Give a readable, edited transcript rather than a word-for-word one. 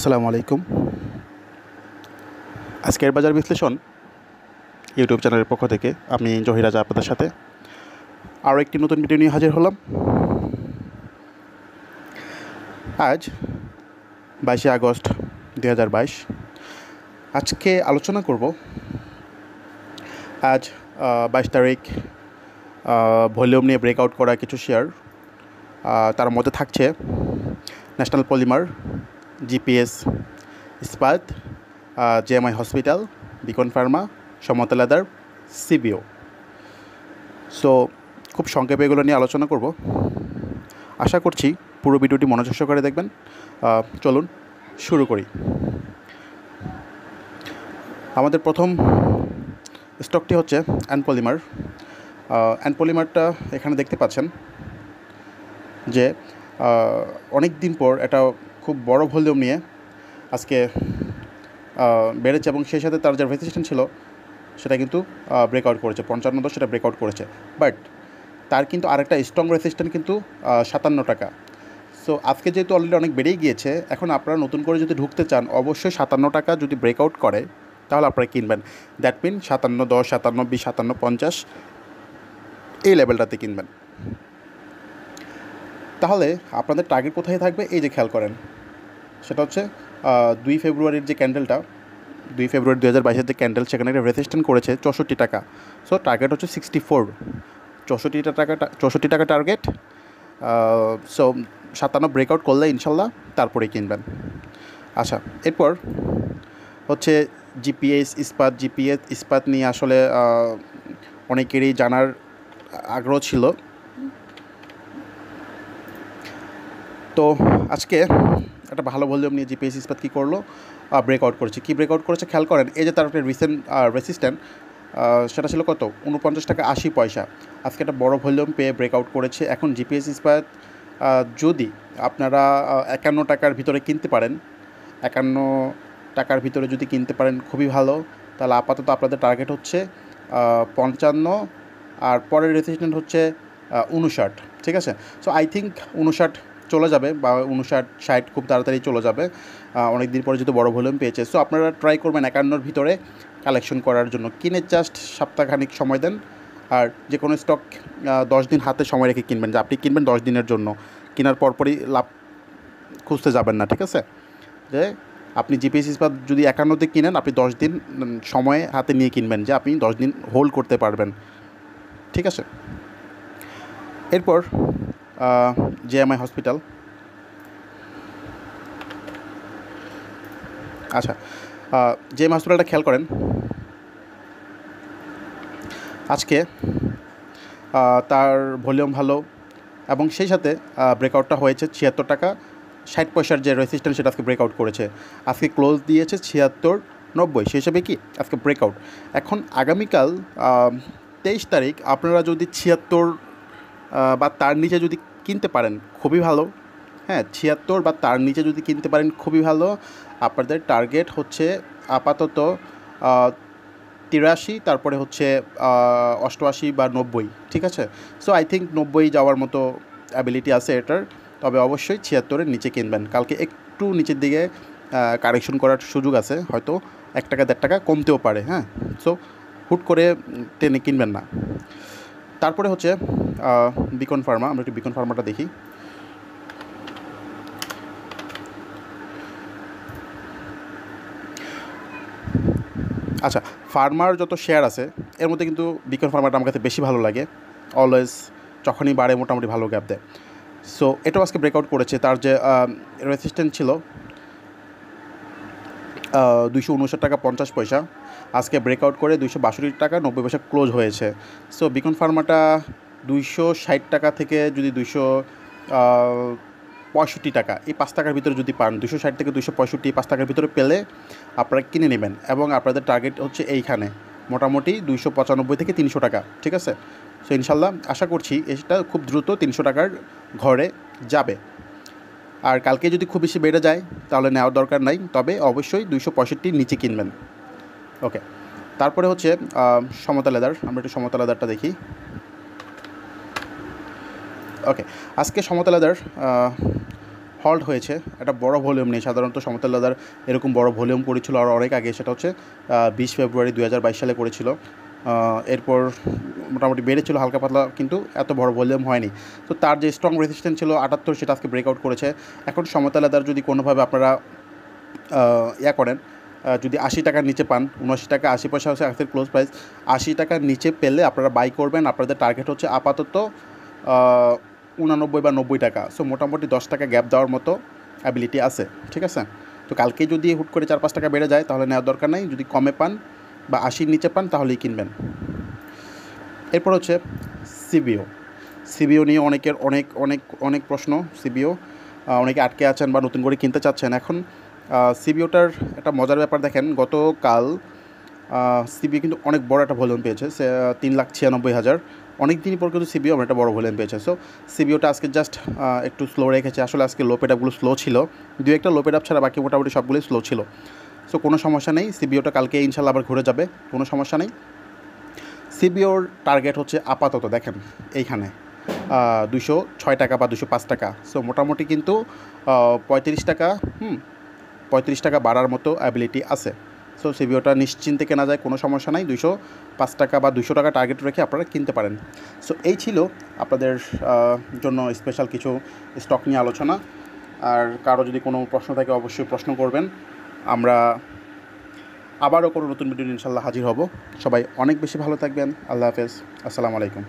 আসসালামু আলাইকুম। আজকের বাজার বিশ্লেষণ ইউটিউব চ্যানেলের পক্ষ থেকে আমি জহির রাজা আপনাদের সাথে আরও একটি নতুন ভিডিও নিয়ে হাজির হলাম। আজ 22শে আগস্ট 2022। আজকে আলোচনা করব আজ 22 তারিখ ভলিউম নিয়ে ব্রেকআউট করা কিছু শেয়ার। তার মধ্যে থাকছে ন্যাশনাল পলিমার, জিপিএস ইস্পাত, জেএমআই হসপিটাল, বিকন ফার্মা, সমতা লেদার, সিবিও। সো খুব সংক্ষেপে এগুলো নিয়ে আলোচনা করব। আশা করছি পুরো ভিডিওটি মনোযোগ সহকারে দেখবেন। চলুন শুরু করি। আমাদের প্রথম স্টকটি হচ্ছে পলিমার। পলিমারটা এখানে দেখতে পাচ্ছেন যে অনেক দিন পর এটা খুব বড় ভলিউম নিয়ে আজকে বেড়েছে এবং সেই সাথে তার যে রেজিস্ট্যান্স ছিল সেটা কিন্তু ব্রেকআউট করেছে 55, সেটা ব্রেকআউট করেছে। বাট তার কিন্তু আরেকটা স্ট্রং রেজিস্ট্যান্স কিন্তু 57 টাকা। সো আজকে যেহেতু অলরেডি অনেক বেড়েই গিয়েছে, এখন আপনারা নতুন করে যদি ঢুকতে চান অবশ্যই 57 টাকা যদি ব্রেকআউট করে তাহলে আপনারা কিনবেন। দ্যাট মিন 57, 10, 57, 20, 57, 50 এই লেভেলটাতে কিনবেন। তাহলে আপনাদের টার্গেট কোথায় থাকবে এই যে খেয়াল করেন, সেটা হচ্ছে 2 ফেব্রুয়ারির যে ক্যান্ডেলটা, 2 ফেব্রুয়ারি 2022-এর যে ক্যান্ডেল, সেখানে একটা রেজিস্ট্যান্স করেছে 64 টাকা। সো টার্গেট হচ্ছে 64, 64 টাকা টার্গেট। সো 57 ব্রেকআউট করলে ইনশাল্লাহ তারপরেই কিনবেন। আচ্ছা, এরপর হচ্ছে জিপিএস ইস্পাত নিয়ে আসলে অনেকেরই জানার আগ্রহ ছিল। তো আজকে একটা ভালো ভলিউম নিয়ে জিপিএস ইস্পাত কী করলো, ব্রেকআউট করেছে। কী ব্রেকআউট করেছে খেয়াল করেন, এই যে তার একটা রিসেন্ট রেজিস্ট্যান্স সেটা ছিল কত, 49 টাকা 80 পয়সা। আজকে একটা বড় ভলিউম পেয়ে ব্রেকআউট করেছে। এখন জিপিএস ইস্পাত যদি আপনারা 51 টাকার ভিতরে কিনতে পারেন, 51 টাকার ভিতরে যদি কিনতে পারেন খুবই ভালো। তাহলে আপাতত আপনাদের টার্গেট হচ্ছে 55, আর পরের রেজিস্ট্যান্স হচ্ছে 59। ঠিক আছে? সো আই থিঙ্ক 59 চলে যাবে, বা 59-60 খুব তাড়াতাড়ি চলে যাবে, অনেক দিন পরে যেহেতু বড় ভলিউম পেয়েছে। সো আপনারা ট্রাই করবেন 51-র ভিতরে কালেকশন করার জন্য। কিনে জাস্ট সপ্তাহখানিক সময় দেন, আর যে কোনো স্টক 10 দিন হাতে সময় রেখে কিনবেন, যে আপনি কিনবেন 10 দিনের জন্য, কেনার পরপরই লাভ খুঁজতে যাবেন না। ঠিক আছে? যে আপনি জিপিএস ইস্পাত যদি 51-তে কিনেন, আপনি 10 দিন সময় হাতে নিয়ে কিনবেন, যে আপনি 10 দিন হোল্ড করতে পারবেন। ঠিক আছে? এরপর জেএমআই হসপিটাল। আচ্ছা, জেএমআই হসপিটালটা খেয়াল করেন, আজকে তার ভলিউম ভালো এবং সেই সাথে ব্রেকআউটটা হয়েছে 76 টাকা 60 পয়সার যে রেজিস্ট্যান্স সেটা আজকে ব্রেকআউট করেছে। আজকে ক্লোজ দিয়েছে 76.90, সেই হিসাবে কি আজকে ব্রেকআউট। এখন আগামীকাল 23 তারিখ আপনারা যদি 76 বা তার নিচে যদি কিনতে পারেন খুবই ভালো। হ্যাঁ, 76 বা তার নিচে যদি কিনতে পারেন খুবই ভালো। আপনাদের টার্গেট হচ্ছে আপাতত 83, তারপরে হচ্ছে 88 বা 90। ঠিক আছে? সো আই থিঙ্ক 90 যাওয়ার মতো অ্যাবিলিটি আছে এটার। তবে অবশ্যই 76-এর নিচে কিনবেন। কালকে একটু নিচের দিকে কারেকশন করার সুযোগ আছে, হয়তো 1 টাকা 1.5 টাকা কমতেও পারে। হ্যাঁ, সো হুট করে টেনে কিনবেন না। তারপরে হচ্ছে বিকন ফার্মা। আমরা একটু বিকন ফার্মাটা দেখি। আচ্ছা, ফার্মার যত শেয়ার আছে এর মধ্যে কিন্তু বিকন ফার্মাটা আমার কাছে বেশি ভালো লাগে। অলওয়েজ যখনই বাড়ে মোটামুটি ভালো গ্যাপ দেয়। সো এটাও আজকে ব্রেকআউট করেছে। তার যে রেজিস্ট্যান্স ছিল 259 টাকা 50 পয়সা, আজকে ব্রেকআউট করে 262 টাকা 90 পয়সা ক্লোজ হয়েছে। সো বিকন ফার্মাটা 260 টাকা থেকে যদি 265 টাকা, এই 5 টাকার ভিতরে যদি পান, 260 থেকে 265, 5 টাকার ভিতরে পেলে আপনারা কিনে নেবেন। এবং আপনাদের টার্গেট হচ্ছে এইখানে মোটামুটি 295 থেকে 300 টাকা। ঠিক আছে? সো ইনশাল্লাহ আশা করছি এটা খুব দ্রুত 300 টাকার ঘরে যাবে। আর কালকে যদি খুব বেশি বেড়ে যায় তাহলে নেওয়ার দরকার নাই, তবে অবশ্যই 265-র নিচে কিনবেন। ওকে, তারপরে হচ্ছে সমতা লেদার। আমরা একটু সমতা লেদারটা দেখি। ওকে, আজকে সমতা লেদার হল্ট হয়েছে, একটা বড় ভলিউম নেই। সাধারণত সমতল লেদার এরকম বড় ভলিউম করেছিল আর অনেক আগে, সেটা হচ্ছে 20 ফেব্রুয়ারি 2022 সালে করেছিল। এরপর মোটামুটি বেড়েছিল হালকা পাতলা, কিন্তু এত বড় ভলিউম হয়নি। তো তার যে স্ট্রং রেজিস্ট্যান্স ছিল 78, সেটা আজকে ব্রেকআউট করেছে। এখন সমতল লেদার যদি কোনোভাবে আপনারা করেন, যদি 80 টাকার নিচে পান, 79 টাকা 80 পয়সা হচ্ছে আজকের ক্লোজ প্রাইস, 80 টাকার নিচে পেলে আপনারা বাই করবেন। আপনাদের টার্গেট হচ্ছে আপাতত 89 বা 90 টাকা। সো মোটামুটি 10 টাকা গ্যাপ দেওয়ার মতো অ্যাবিলিটি আছে, ঠিক আছে। তো কালকে যদি হুট করে 4-5 টাকা বেড়ে যায় তাহলে নেওয়ার দরকার নেই। যদি কমে পান বা 80-র নিচে পান তাহলেই কিনবেন। এরপর হচ্ছে সিবিও নিয়ে অনেকের অনেক প্রশ্ন। সিবিও অনেকে আটকে আছেন বা নতুন করে কিনতে চাচ্ছেন। এখন সিবিওটার একটা মজার ব্যাপার দেখেন, গতকাল সিবিও কিন্তু অনেক বড় একটা ভলিউম পেয়েছে, 3,96,000। অনেক দিন পর কিন্তু সিবিও একটা বড় ভলিউম পেয়েছে। সো সিবিওটা আজকে জাস্ট একটু স্লো রেখেছে। আসলে আজকে লো পেডআপগুলো স্লো ছিল, দু একটা লো পেডআপ ছাড়া বাকি মোটামুটি সবগুলোই স্লো ছিল। সো কোনো সমস্যা নেই, সিবিওটা কালকে ইনশাল্লাহ আবার ঘুরে যাবে, কোনো সমস্যা নেই। সিবিওর টার্গেট হচ্ছে আপাতত দেখেন এইখানে 206 টাকা বা 205 টাকা। সো মোটামুটি কিন্তু 35 টাকা 35 টাকা বাড়ার মতো অ্যাবিলিটি আছে। সো সিবিওটা নিশ্চিন্তে কেনা যায়, কোনো সমস্যা নাই। 205 টাকা বা 200 টাকা টার্গেট রেখে আপনারা কিনতে পারেন। সো এই ছিল আপনাদের জন্য স্পেশাল কিছু স্টক নিয়ে আলোচনা। আর কারো যদি কোনো প্রশ্ন থাকে অবশ্যই প্রশ্ন করবেন। আমরা আবারও কোনো নতুন ভিডিও ইনশাল্লাহ হাজির হব। সবাই অনেক বেশি ভালো থাকবেন। আল্লাহ হাফেজ, আসসালামু আলাইকুম।